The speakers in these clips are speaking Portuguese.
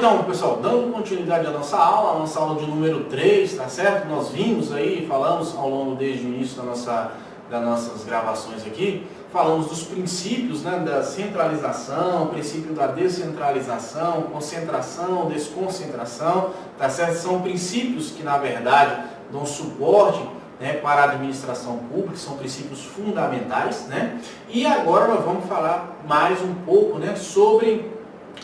Então, pessoal, dando continuidade à nossa aula de número 3, tá certo? Nós vimos aí, falamos ao longo desde o início das nossas gravações aqui, falamos dos princípios, né, da centralização, princípio da descentralização, concentração, desconcentração, tá certo? São princípios que, na verdade, dão suporte, né, para a administração pública, são princípios fundamentais, né? E agora nós vamos falar mais um pouco, né, sobre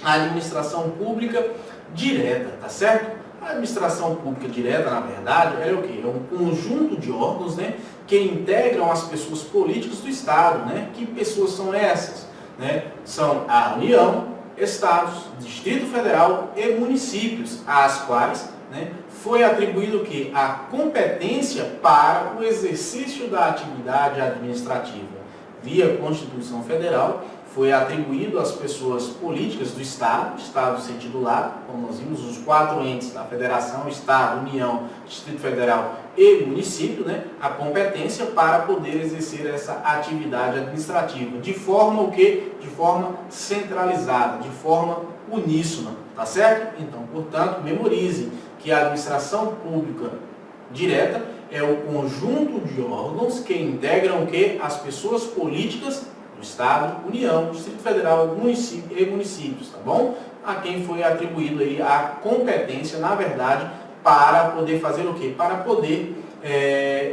a administração pública direta, tá certo? A administração pública direta, na verdade, é o quê? É um conjunto de órgãos, né, que integram as pessoas políticas do Estado, né? Que pessoas são essas, né? São a União, Estados, Distrito Federal e municípios, às quais, né, foi atribuído o quê? A competência para o exercício da atividade administrativa. Via Constituição Federal, foi atribuído às pessoas políticas do Estado no sentido lato, como nós vimos, os 4 entes da Federação, Estado, União, Distrito Federal e município, né, a competência para poder exercer essa atividade administrativa. De forma o quê? De forma centralizada, de forma uníssona, tá certo? Então, portanto, memorizem que a administração pública direta é o conjunto de órgãos que integram o quê? As pessoas políticas Estado, União, Distrito Federal, município e municípios, tá bom? A quem foi atribuído aí a competência, na verdade, para poder fazer o quê? Para poder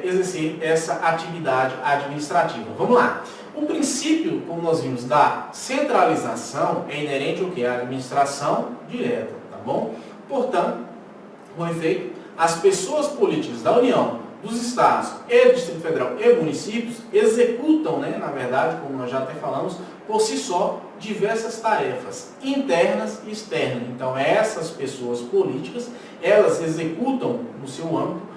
exercer essa atividade administrativa. Vamos lá. O princípio, como nós vimos, da centralização é inerente ao quê? À administração direta, tá bom? Portanto, com efeito, as pessoas políticas da União, dos estados e do Distrito Federal e municípios executam, né, na verdade, como nós já até falamos, por si só, diversas tarefas internas e externas. Então, essas pessoas políticas, elas executam no seu âmbito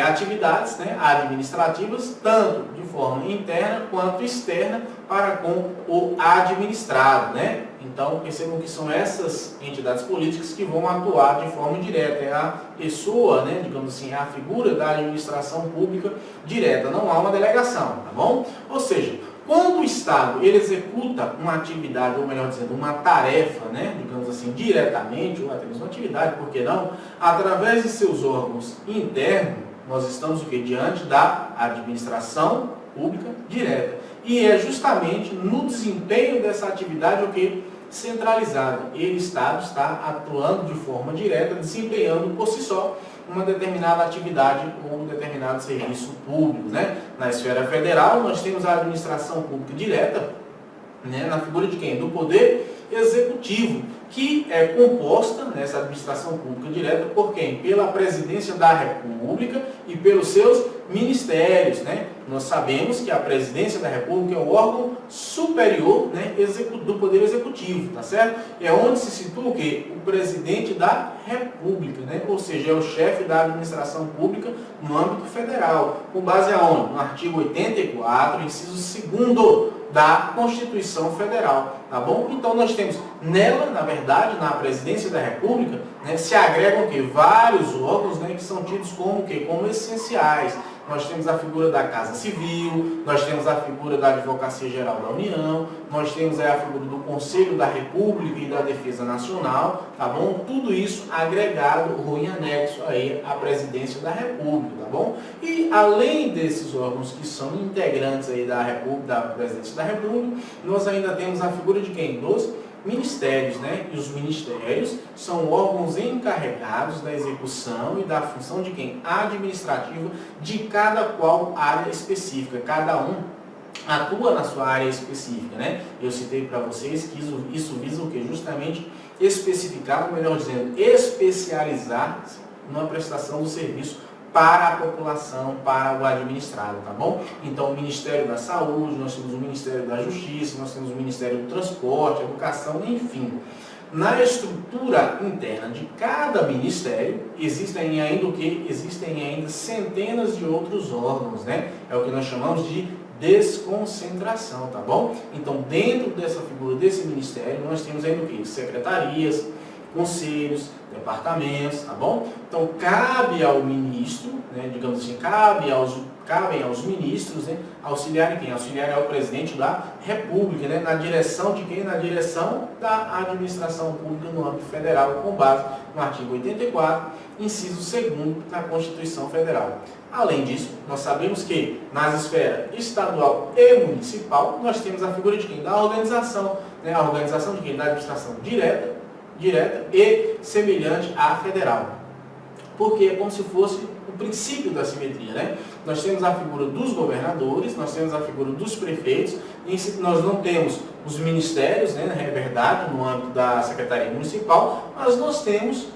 atividades, né, administrativas, tanto de forma interna quanto externa para com o administrado, né? Então, percebam que são essas entidades políticas que vão atuar de forma direta. É a pessoa, né, digamos assim, é a figura da administração pública direta. Não há uma delegação, tá bom? Ou seja, quando o Estado ele executa uma atividade, ou melhor dizendo, uma tarefa, né, digamos assim, diretamente, ou até mesmo uma atividade, por que não? Através de seus órgãos internos, nós estamos o quê? Diante da administração pública direta. E é justamente no desempenho dessa atividade o que? Centralizada. E o Estado está atuando de forma direta, desempenhando por si só uma determinada atividade ou um determinado serviço público, né? Na esfera federal, nós temos a administração pública direta, né, na figura de quem? Do Poder Executivo, que é composta, nessa administração pública direta, por quem? Pela Presidência da República e pelos seus ministérios, né? Nós sabemos que a Presidência da República é o órgão superior, né, do Poder Executivo, tá certo? É onde se situa o quê? O Presidente da República, né? Ou seja, é o chefe da administração pública no âmbito federal, com base aonde? No artigo 84, inciso 2º da Constituição Federal, tá bom? Então nós temos nela, na verdade, na Presidência da República, né, se agregam o quê? Vários órgãos, né, que são tidos como o quê? Como essenciais. Nós temos a figura da Casa Civil, nós temos a figura da Advocacia Geral da União, nós temos aí a figura do Conselho da República e da Defesa Nacional, tá bom? Tudo isso agregado ou em anexo aí à Presidência da República, tá bom? E além desses órgãos que são integrantes aí da República, da Presidência da República, nós ainda temos a figura de quem? Dos ministérios, né? E os ministérios são órgãos encarregados da execução e da função de quem? Administrativa de cada qual área específica. Cada um atua na sua área específica, né? Eu citei para vocês que isso visa o quê? Justamente especificar, ou melhor dizendo, especializar-se na prestação do serviço para a população, para o administrado, tá bom? Então, o Ministério da Saúde, nós temos o Ministério da Justiça, nós temos o Ministério do Transporte, Educação, enfim. Na estrutura interna de cada ministério, existem ainda o quê? Existem ainda centenas de outros órgãos, né? É o que nós chamamos de desconcentração, tá bom? Então, dentro dessa figura desse ministério, nós temos ainda o quê? Secretarias, conselhos, departamentos, tá bom? Então, cabe ao ministro, né, digamos assim, cabem aos ministros, né, auxiliarem quem? Auxiliar é o presidente da República, né, na direção de quem? Na direção da administração pública no âmbito federal, com base no artigo 84, inciso 2º da Constituição Federal. Além disso, nós sabemos que nas esferas estadual e municipal, nós temos a figura de quem? Da organização, né, a organização de quem? Da administração direta e semelhante à federal. Porque é como se fosse o princípio da simetria, né? Nós temos a figura dos governadores, nós temos a figura dos prefeitos, e nós não temos os ministérios, né, é verdade, no âmbito da Secretaria Municipal, mas nós temos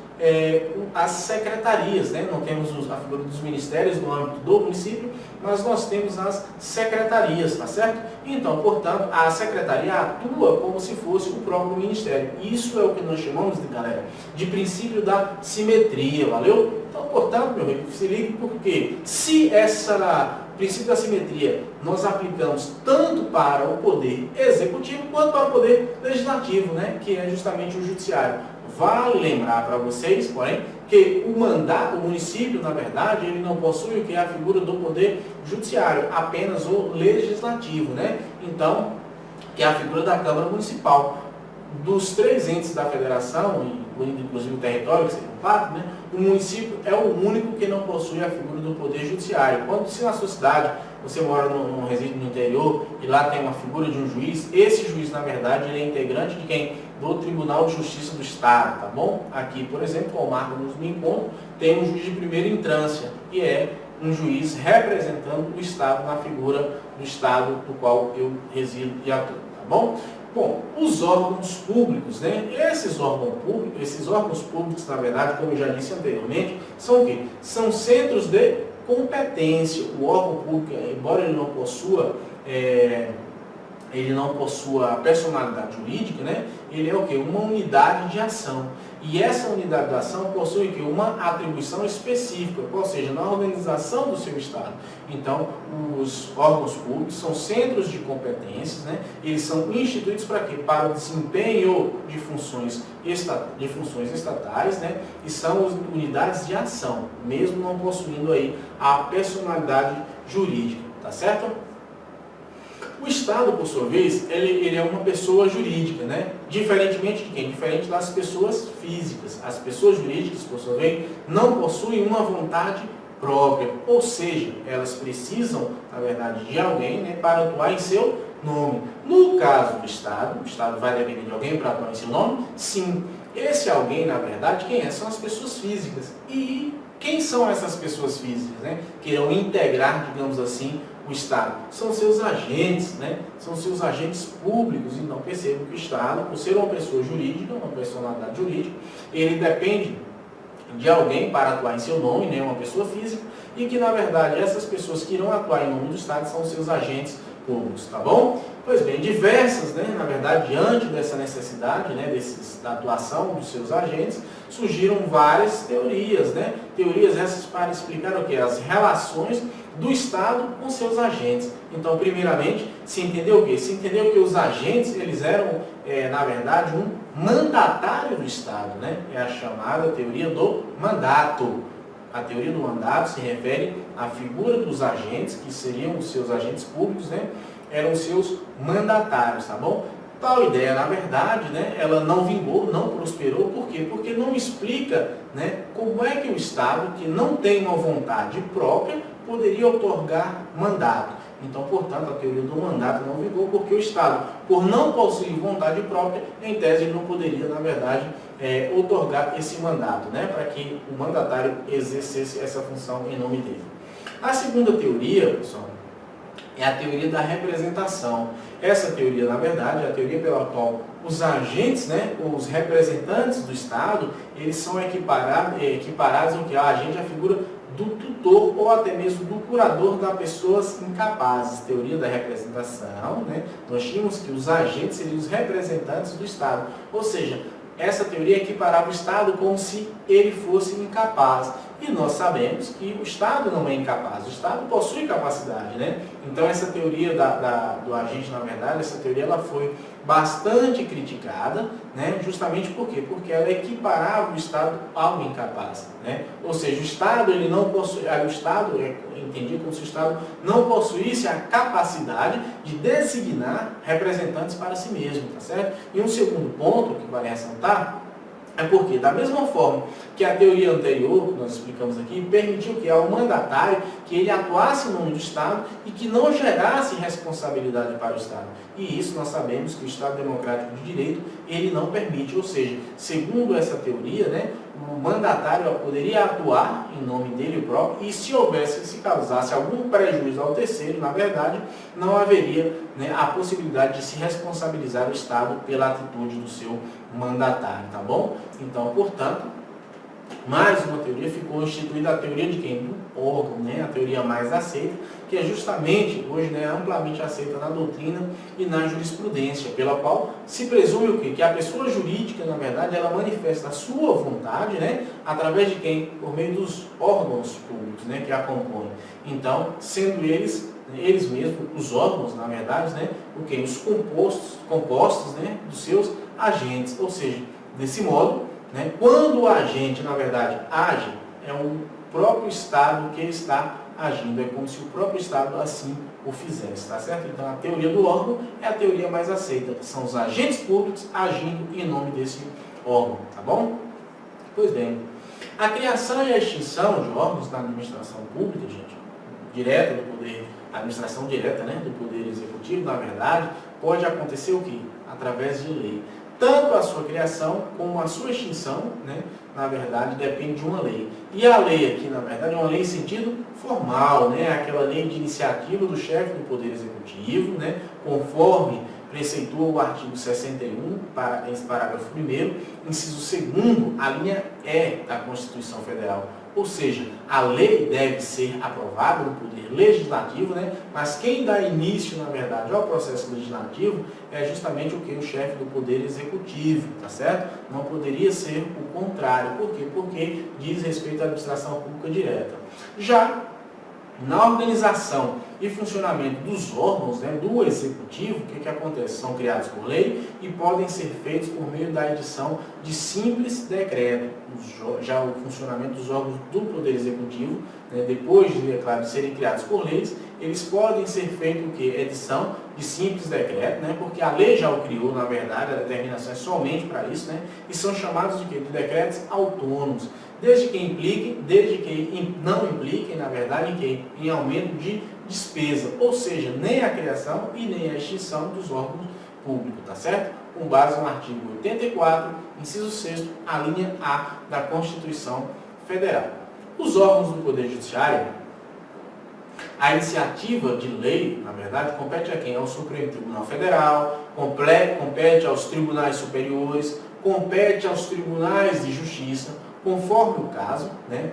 as secretarias, né? Não temos a figura dos ministérios no âmbito do município, mas nós temos as secretarias, tá certo? Então, portanto, a secretaria atua como se fosse o próprio ministério. Isso é o que nós chamamos, galera, de princípio da simetria, valeu? Então, portanto, meu amigo, se ligue, porque se essa princípio da simetria nós aplicamos tanto para o poder executivo quanto para o poder legislativo, né? Que é justamente o judiciário. Vale lembrar para vocês, porém, que o município, na verdade, ele não possui o que é a figura do poder judiciário, apenas o legislativo, né? Então, que é a figura da Câmara Municipal. Dos 3 entes da federação, incluindo inclusive o território, que seria um 4, né? O município é o único que não possui a figura do poder judiciário. Quando se na sua cidade você mora num resíduo no interior e lá tem uma figura de um juiz, esse juiz, na verdade, ele é integrante de quem? Do Tribunal de Justiça do Estado, tá bom? Aqui, por exemplo, como marca no encontro, tem um juiz de primeira instância, que é um juiz representando o Estado na figura do Estado do qual eu resido e atuo, tá bom? Bom, os órgãos públicos, né? Esses órgãos públicos, na verdade, como eu já disse anteriormente, são o quê? São centros de competência. O órgão público, embora ele não possua personalidade jurídica, né? Ele é o quê? Uma unidade de ação. E essa unidade de ação possui o quê? Uma atribuição específica, ou seja, na organização do seu Estado. Então, os órgãos públicos são centros de competências, né? Eles são instituídos para quê? Para o desempenho de funções estatais, né? E são unidades de ação, mesmo não possuindo aí a personalidade jurídica, tá certo? O Estado, por sua vez, ele é uma pessoa jurídica, né? Diferentemente de quem? Diferente das pessoas físicas. As pessoas jurídicas, por sua vez, não possuem uma vontade própria, ou seja, elas precisam, na verdade, de alguém, né, para atuar em seu nome. No caso do Estado, o Estado vai depender de alguém para atuar em seu nome? Sim. Esse alguém, na verdade, quem é? São as pessoas físicas. E quem são essas pessoas físicas, né? Que irão integrar, digamos assim, o Estado? São seus agentes, né? São seus agentes públicos. Então, perceba que o Estado, por ser uma pessoa jurídica, uma personalidade jurídica, ele depende de alguém para atuar em seu nome, né? Uma pessoa física, e que, na verdade, essas pessoas que irão atuar em nome do Estado são seus agentes públicos, tá bom? Pois bem, diversas, né? Na verdade, diante dessa necessidade, né? Da atuação dos seus agentes, surgiram várias teorias, né? Teorias essas para explicar o que? As relações do Estado com seus agentes. Então, primeiramente, se entendeu o quê? Se entendeu que os agentes, eles eram, na verdade, um mandatário do Estado, né? É a chamada teoria do mandato. A teoria do mandato se refere à figura dos agentes, que seriam os seus agentes públicos, né? Eram os seus mandatários, tá bom? Tal ideia, na verdade, né, ela não vingou, não prosperou. Por quê? Porque não explica, né, como é que o Estado, que não tem uma vontade própria, poderia otorgar mandato. Então, portanto, a teoria do mandato não vingou, porque o Estado, por não possuir vontade própria, em tese, ele não poderia, na verdade, otorgar esse mandato, né, para que o mandatário exercesse essa função em nome dele. A segunda teoria, pessoal, é a teoria da representação. Essa teoria, na verdade, é a teoria pela qual os agentes, né, os representantes do Estado, eles são equiparados ao que a agente, a figura do tutor ou até mesmo do curador das pessoas incapazes. Teoria da representação, né? Nós tínhamos que os agentes seriam os representantes do Estado. Ou seja, essa teoria equiparava o Estado como se ele fosse incapaz. E nós sabemos que o Estado não é incapaz, o Estado possui capacidade, né? Então essa teoria do agente, na verdade, essa teoria ela foi bastante criticada, né? Justamente por quê? Porque ela equiparava o Estado ao incapaz, né? Ou seja, o Estado ele não possui, o Estado entendia como se o Estado não possuísse a capacidade de designar representantes para si mesmo, tá certo? E um segundo ponto que vale ressaltar é porque, da mesma forma que a teoria anterior, que nós explicamos aqui, permitiu que ao mandatário que ele atuasse em nome do Estado e que não gerasse responsabilidade para o Estado. E isso nós sabemos que o Estado Democrático de Direito, ele não permite. Ou seja, segundo essa teoria, né, o mandatário poderia atuar em nome dele próprio e se causasse algum prejuízo ao terceiro, na verdade, não haveria, né, a possibilidade de se responsabilizar o Estado pela atitude do seu mandatário, tá bom? Então, portanto, mais uma teoria ficou instituída, a teoria de quem? Do órgão, né? A teoria mais aceita, que é justamente, hoje, né, amplamente aceita na doutrina e na jurisprudência, pela qual se presume o quê? Que a pessoa jurídica, na verdade, ela manifesta a sua vontade, né, através de quem? Por meio dos órgãos públicos, né, que a compõem. Então, sendo eles mesmos, os órgãos, na verdade, né, o quê? Os compostos, né, dos seus agentes, ou seja, desse modo, né, quando o agente, na verdade, age, é o próprio Estado que está agindo, é como se o próprio Estado assim o fizesse, tá certo? Então, a teoria do órgão é a teoria mais aceita, são os agentes públicos agindo em nome desse órgão, tá bom? Pois bem, a criação e a extinção de órgãos na administração pública, gente, direta do poder, a administração direta, né, do poder executivo, na verdade, pode acontecer o quê? Através de lei. Tanto a sua criação como a sua extinção, né, na verdade, depende de uma lei. E a lei aqui, na verdade, é uma lei em sentido formal, né, aquela lei de iniciativa do chefe do Poder Executivo, né, conforme preceitua o artigo 61, parágrafo 1º, inciso 2º, a linha E da Constituição Federal. Ou seja, a lei deve ser aprovada no Poder Legislativo, né? Mas quem dá início, na verdade, ao processo legislativo é justamente o que? O chefe do Poder Executivo, tá certo? Não poderia ser o contrário. Por quê? Porque diz respeito à administração pública direta. Já na organização e funcionamento dos órgãos, né, do Executivo, o que acontece? São criados por lei e podem ser feitos por meio da edição de simples decreto. Já o funcionamento dos órgãos do Poder Executivo, né, depois de, é claro, de serem criados por leis, eles podem ser feitos o quê? Edição de simples decreto, né, porque a lei já o criou, na verdade, a determinação é somente para isso, né, e são chamados de quê? De decretos autônomos. Desde que não impliquem, na verdade, em aumento de despesa, ou seja, nem a criação e nem a extinção dos órgãos públicos, tá certo? Com base no artigo 84, inciso 6º, a linha A da Constituição Federal. Os órgãos do Poder Judiciário, a iniciativa de lei, na verdade, compete a quem? Ao Supremo Tribunal Federal, compete aos tribunais superiores, compete aos tribunais de justiça, conforme o caso, né,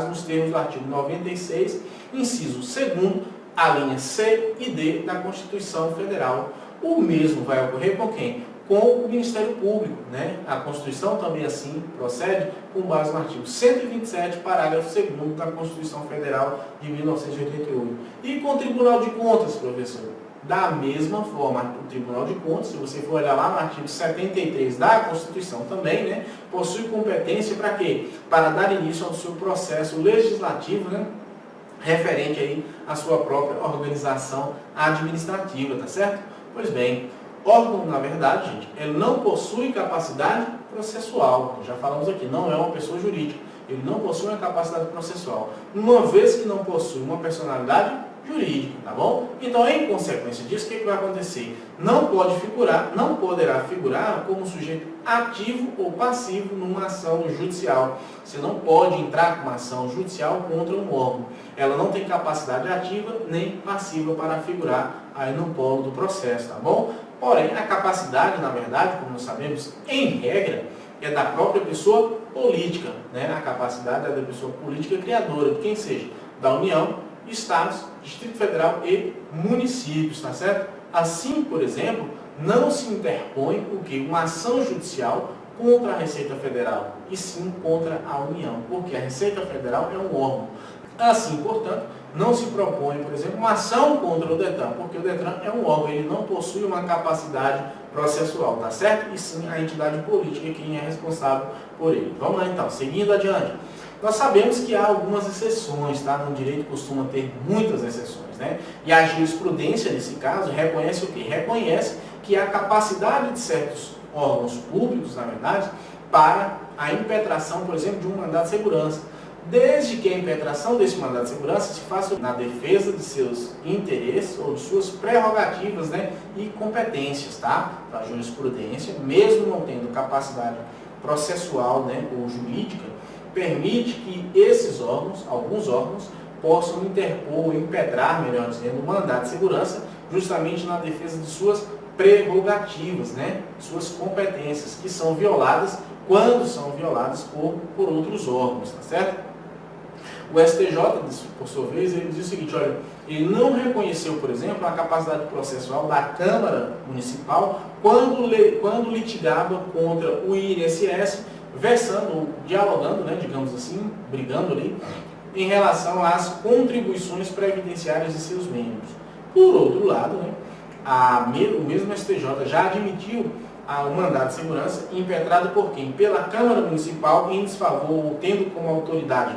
nos termos do artigo 96, inciso 2º, a linha C e D da Constituição Federal. O mesmo vai ocorrer com quem? Com o Ministério Público, né? A Constituição também assim procede com base no artigo 127, parágrafo 2º da Constituição Federal de 1988. E com o Tribunal de Contas, professor? Da mesma forma, o Tribunal de Contas, se você for olhar lá no artigo 73 da Constituição também, né, possui competência para quê? Para dar início ao seu processo legislativo, né, referente aí à sua própria organização administrativa, tá certo? Pois bem, órgão, na verdade, gente, ele não possui capacidade processual. Já falamos aqui, não é uma pessoa jurídica. Ele não possui uma capacidade processual. Uma vez que não possui uma personalidade jurídica, tá bom? Então, em consequência disso, o que vai acontecer? Não poderá figurar como sujeito ativo ou passivo numa ação judicial. Você não pode entrar com uma ação judicial contra um órgão. Ela não tem capacidade ativa nem passiva para figurar aí no polo do processo, tá bom? Porém, a capacidade, na verdade, como nós sabemos, em regra, é da própria pessoa política, né? A capacidade é da pessoa política criadora, de quem seja, da União, Estados, Distrito Federal e municípios, tá certo? Assim, por exemplo, não se interpõe o que? Uma ação judicial contra a Receita Federal, e sim contra a União, porque a Receita Federal é um órgão. Assim, portanto, não se propõe, por exemplo, uma ação contra o DETRAN, porque o DETRAN é um órgão, ele não possui uma capacidade processual, tá certo? E sim a entidade política quem é responsável por ele. Vamos lá então, seguindo adiante. Nós sabemos que há algumas exceções, tá? No direito costuma ter muitas exceções, né? E a jurisprudência, nesse caso, reconhece o quê? Reconhece que há capacidade de certos órgãos públicos, na verdade, para a impetração, por exemplo, de um mandado de segurança. Desde que a impetração desse mandado de segurança se faça na defesa de seus interesses ou de suas prerrogativas, né, e competências, tá? A jurisprudência, mesmo não tendo capacidade processual, né, ou jurídica, permite que esses órgãos, alguns órgãos, possam interpor ou impetrar, melhor dizendo, o mandado de segurança, justamente na defesa de suas prerrogativas, né, suas competências, que são violadas quando são violadas por outros órgãos, tá certo? O STJ, por sua vez, ele diz o seguinte, olha, ele não reconheceu, por exemplo, a capacidade processual da Câmara Municipal quando litigava contra o INSS, versando, dialogando, né, digamos assim, brigando ali, em relação às contribuições previdenciárias de seus membros. Por outro lado, né, o mesmo STJ já admitiu o mandado de segurança impetrado por quem? Pela Câmara Municipal em desfavor, tendo como autoridade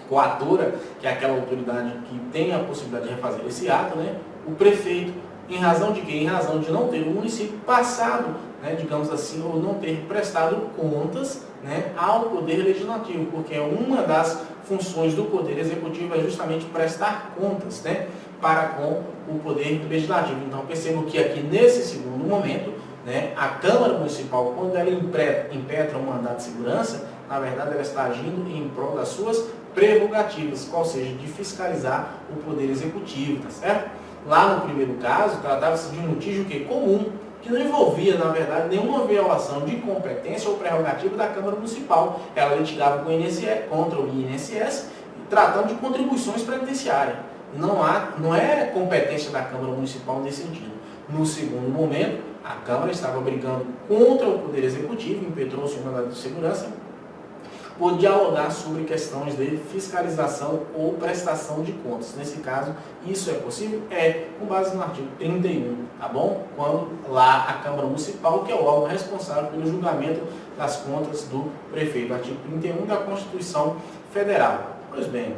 coatora, que é aquela autoridade que tem a possibilidade de refazer esse ato, né, o prefeito, em razão de quê? Em razão de não ter o município passado, né, digamos assim, ou não ter prestado contas, né, ao Poder Legislativo, porque uma das funções do Poder Executivo é justamente prestar contas, né, para com o Poder Legislativo. Então percebo que aqui nesse segundo momento, né, a Câmara Municipal, quando ela impetra um mandado de segurança, na verdade ela está agindo em prol das suas prerrogativas, ou seja, de fiscalizar o Poder Executivo, tá certo? Lá no primeiro caso, tratava-se de um litígio comum, que não envolvia, na verdade, nenhuma violação de competência ou prerrogativa da Câmara Municipal. Ela litigava com o INSS, contra o INSS, tratando de contribuições previdenciárias. Não é competência da Câmara Municipal nesse sentido. No segundo momento, a Câmara estava brigando contra o Poder Executivo, impetrou-se um mandado de segurança, por dialogar sobre questões de fiscalização ou prestação de contas. Nesse caso, isso é possível? É, com base no artigo 31, tá bom? Quando lá a Câmara Municipal, que é o órgão responsável pelo julgamento das contas do prefeito, artigo 31 da Constituição Federal. Pois bem,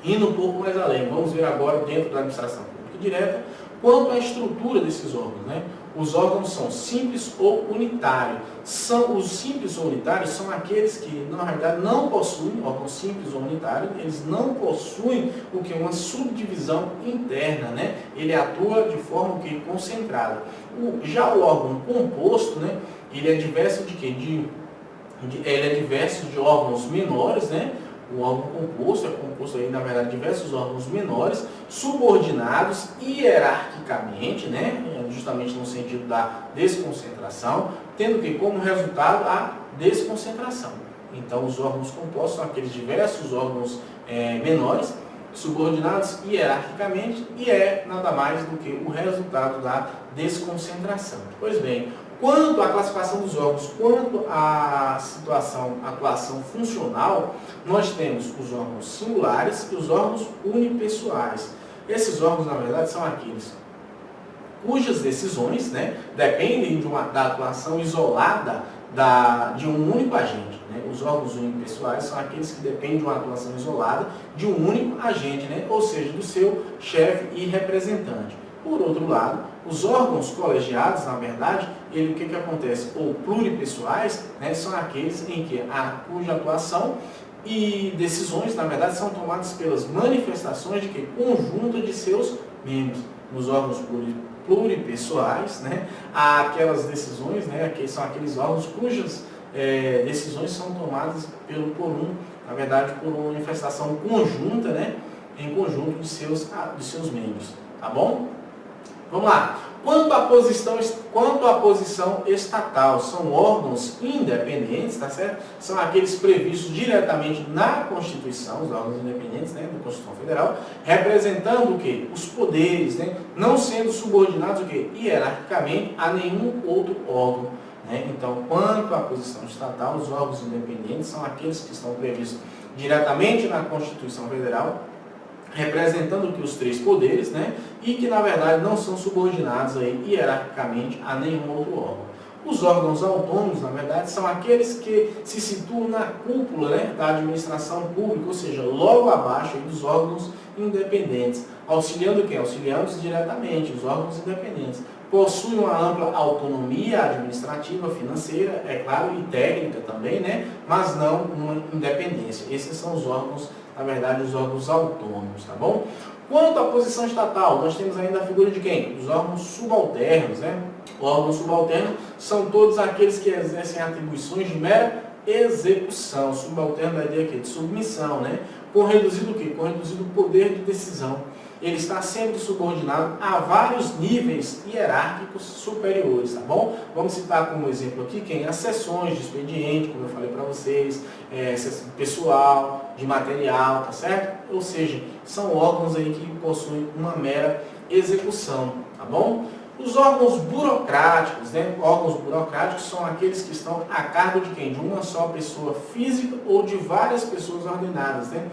indo um pouco mais além, vamos ver agora dentro da administração pública direta, quanto à estrutura desses órgãos, né? Os órgãos são simples ou unitários. Os simples ou unitários são aqueles que, na realidade, não possuem, órgãos simples ou unitários, eles não possuem o que? Uma subdivisão interna, né? Ele atua de forma concentrada. Já o órgão composto, né? Ele é diverso de quê? Ele é diverso de órgãos menores, né? O órgão composto é composto aí, na verdade, de diversos órgãos menores, subordinados hierarquicamente, né, justamente no sentido da desconcentração, tendo que como resultado a desconcentração. Então, os órgãos compostos são aqueles diversos órgãos menores, subordinados hierarquicamente, e é nada mais do que o resultado da desconcentração. Pois bem, quanto à classificação dos órgãos, quanto à atuação funcional, nós temos os órgãos singulares e os órgãos unipessoais. Esses órgãos, na verdade, são aqueles cujas decisões, né, dependem da atuação isolada de um único agente. Né? Os órgãos unipessoais são aqueles que dependem de uma atuação isolada de um único agente, né? Ou seja, do seu chefe e representante. Por outro lado, os órgãos colegiados, na verdade, o que acontece? Ou pluripessoais, né, são aqueles em que cuja atuação e decisões, na verdade, são tomadas pelas manifestações de conjunto de seus membros. Nos órgãos pluripessoais, né, há aquelas decisões, né, que são aqueles órgãos cujas decisões são tomadas por uma manifestação conjunta, né, em conjunto de seus membros. Tá bom? Vamos lá. Quanto à posição estatal, são órgãos independentes, tá certo? São aqueles previstos diretamente na Constituição, os órgãos independentes, né, da Constituição Federal, representando o quê? Os poderes, né, não sendo subordinados o quê? Hierarquicamente a nenhum outro órgão. né? Então, quanto à posição estatal, os órgãos independentes são aqueles que estão previstos diretamente na Constituição Federal, representando que os três poderes, né? E que, na verdade, não são subordinados aí, hierarquicamente a nenhum outro órgão. Os órgãos autônomos, na verdade, são aqueles que se situam na cúpula, né, da administração pública, ou seja, logo abaixo aí dos órgãos independentes. Auxiliando quem? Auxiliando diretamente, os órgãos independentes. Possuem uma ampla autonomia administrativa, financeira, é claro, e técnica também, né, mas não uma independência. Esses são os órgãos, na verdade, os órgãos autônomos, tá bom? Quanto à posição estatal, nós temos ainda a figura de quem? Os órgãos subalternos, né? Órgãos subalternos são todos aqueles que exercem atribuições de mera execução. Subalterno da ideia aqui de submissão, né? Com reduzido o quê? Com reduzido poder de decisão. Ele está sempre subordinado a vários níveis hierárquicos superiores, tá bom? Vamos citar como exemplo aqui quem? As seções de expediente, como eu falei para vocês, pessoal, de material, tá certo? Ou seja, são órgãos aí que possuem uma mera execução, tá bom? Os órgãos burocráticos, né? Órgãos burocráticos são aqueles que estão a cargo de quem? De uma só pessoa física ou de várias pessoas ordenadas, né?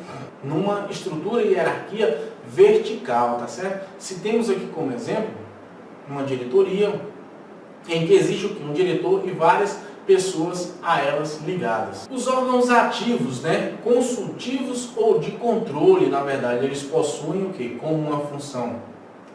Numa estrutura e hierarquia vertical, tá certo? Se temos aqui como exemplo uma diretoria em que existe o quê? Um diretor e várias pessoas a elas ligadas. Os órgãos ativos, né? Consultivos ou de controle, na verdade, eles possuem o quê? Como uma função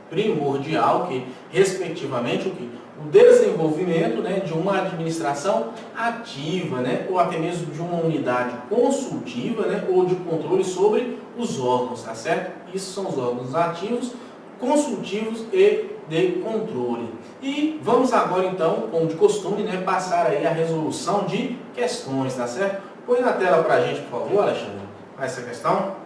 primordial, que respectivamente o desenvolvimento, né, de uma administração ativa, né, ou até mesmo de uma unidade consultiva, né, ou de controle sobre os órgãos, tá certo? Isso são os órgãos ativos, consultivos e de controle. E vamos agora então, como de costume, né, passar aí a resolução de questões, tá certo? Põe na tela pra gente, por favor, Alexandre, essa questão.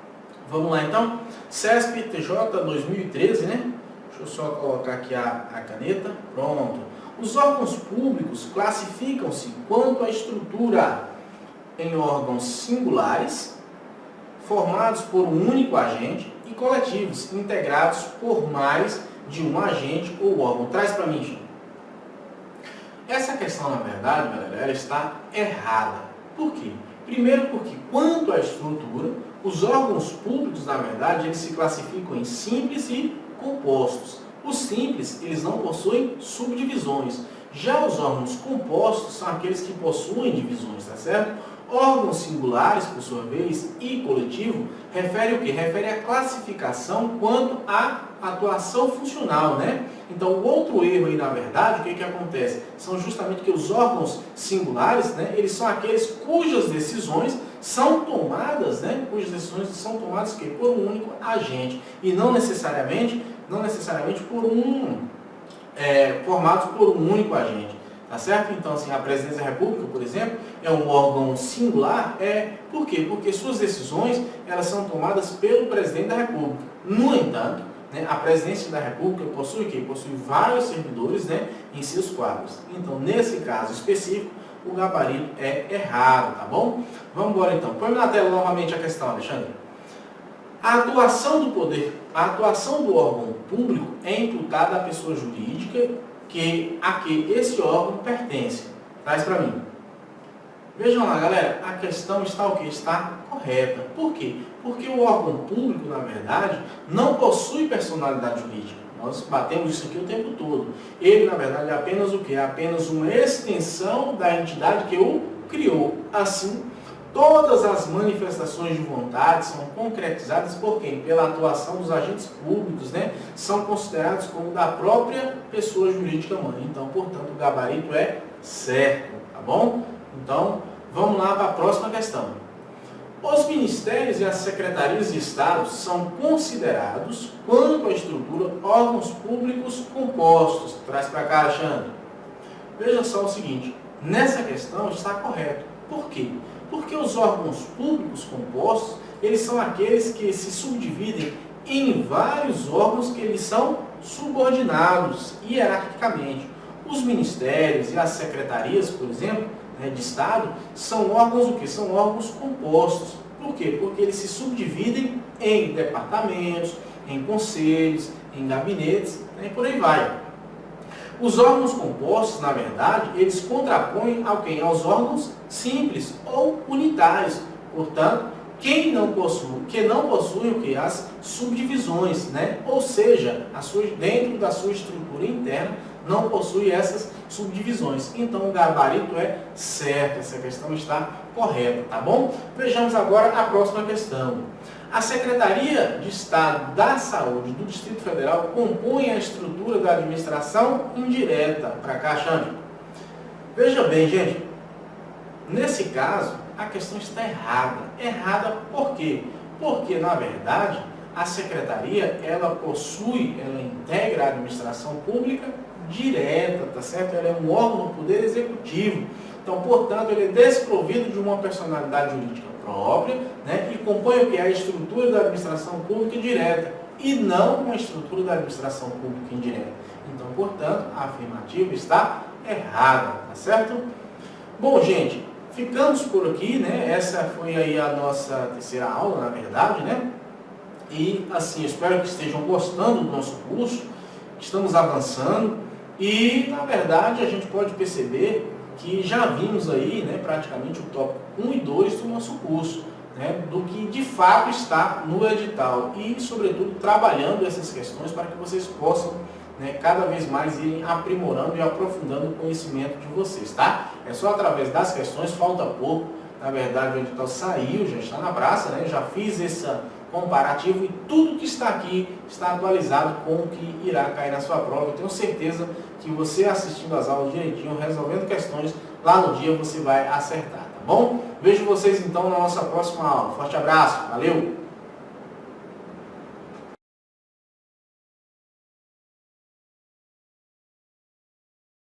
Vamos lá então. CESP TJ 2013, né? Deixa eu só colocar aqui a caneta. Pronto. Os órgãos públicos classificam-se quanto à estrutura em órgãos singulares, formados por um único agente, e coletivos, integrados por mais de um agente ou órgão. Traz para mim, Chico. Essa questão, na verdade, galera, ela está errada. Por quê? Primeiro porque, quanto à estrutura, os órgãos públicos, na verdade, eles se classificam em simples e compostos. Os simples, eles não possuem subdivisões. Já os órgãos compostos são aqueles que possuem divisões, tá certo? Órgãos singulares, por sua vez, e coletivo, refere o quê? Refere à classificação quanto à atuação funcional, né? Então, o outro erro aí, na verdade, o que acontece? São justamente que os órgãos singulares, né, eles são aqueles cujas decisões são tomadas, né, por um único agente, e não necessariamente formados por um único agente. Tá certo? Então, assim, a Presidência da República, por exemplo, é um órgão singular. Por quê? Porque suas decisões, elas são tomadas pelo Presidente da República. No entanto, né, a Presidência da República possui o quê? Possui vários servidores, né, em seus quadros. Então, nesse caso específico, o gabarito é errado, tá bom? Vamos embora então. Põe na tela novamente a questão, Alexandre. A atuação do órgão público é imputada à pessoa jurídica a que esse órgão pertence. Traz para mim. Vejam lá, galera, a questão está o quê? Está correta. Por quê? Porque o órgão público, na verdade, não possui personalidade jurídica. Nós batemos isso aqui o tempo todo. Ele, na verdade, é apenas o quê? É apenas uma extensão da entidade que o criou. Assim, todas as manifestações de vontade são concretizadas por quem? Pela atuação dos agentes públicos, né? São considerados como da própria pessoa jurídica mãe. Então, portanto, o gabarito é certo, tá bom? Então, vamos lá para a próxima questão. Os ministérios e as secretarias de Estado são considerados, quanto à estrutura, órgãos públicos compostos. Traz para cá, Alexandre. Veja só o seguinte, nessa questão está correto. Por quê? Porque os órgãos públicos compostos, eles são aqueles que se subdividem em vários órgãos que eles são subordinados hierarquicamente. Os ministérios e as secretarias, por exemplo, de Estado, são órgãos o quê? São órgãos compostos. Por quê? Porque eles se subdividem em departamentos, em conselhos, em gabinetes, e por aí vai. Os órgãos compostos, na verdade, eles contrapõem ao quem? Aos órgãos simples ou unitários. Portanto, que não possuem o que? As subdivisões, né? Ou seja, dentro da sua estrutura interna, não possui essas subdivisões. Então, o gabarito é certo, essa questão está correta, tá bom? Vejamos agora a próxima questão. A Secretaria de Estado da Saúde do Distrito Federal compõe a estrutura da administração indireta. Para cá, Xande. Veja bem, gente, nesse caso, a questão está errada. Errada por quê? Porque, na verdade, a Secretaria, ela integra a administração pública direta, tá certo? Ela é um órgão do Poder Executivo. Então, portanto, ele é desprovido de uma personalidade jurídica própria, né? E compõe o que? A estrutura da administração pública direta e não uma estrutura da administração pública indireta. Então, portanto, a afirmativa está errada, tá certo? Bom, gente, ficamos por aqui, né? Essa foi aí a nossa terceira aula, na verdade, né? E, assim, espero que estejam gostando do nosso curso. Estamos avançando e, na verdade, a gente pode perceber que já vimos aí, né, praticamente o tópico 1 e 2 do nosso curso, né, do que de fato está no edital e, sobretudo, trabalhando essas questões para que vocês possam, né, cada vez mais irem aprimorando e aprofundando o conhecimento de vocês, tá? É só através das questões, falta pouco, na verdade o edital saiu, já está na praça, né, já fiz essa comparativo e tudo que está aqui está atualizado com o que irá cair na sua prova. Eu tenho certeza que você assistindo às aulas direitinho, resolvendo questões, lá no dia você vai acertar, tá bom? Vejo vocês então na nossa próxima aula. Forte abraço, valeu!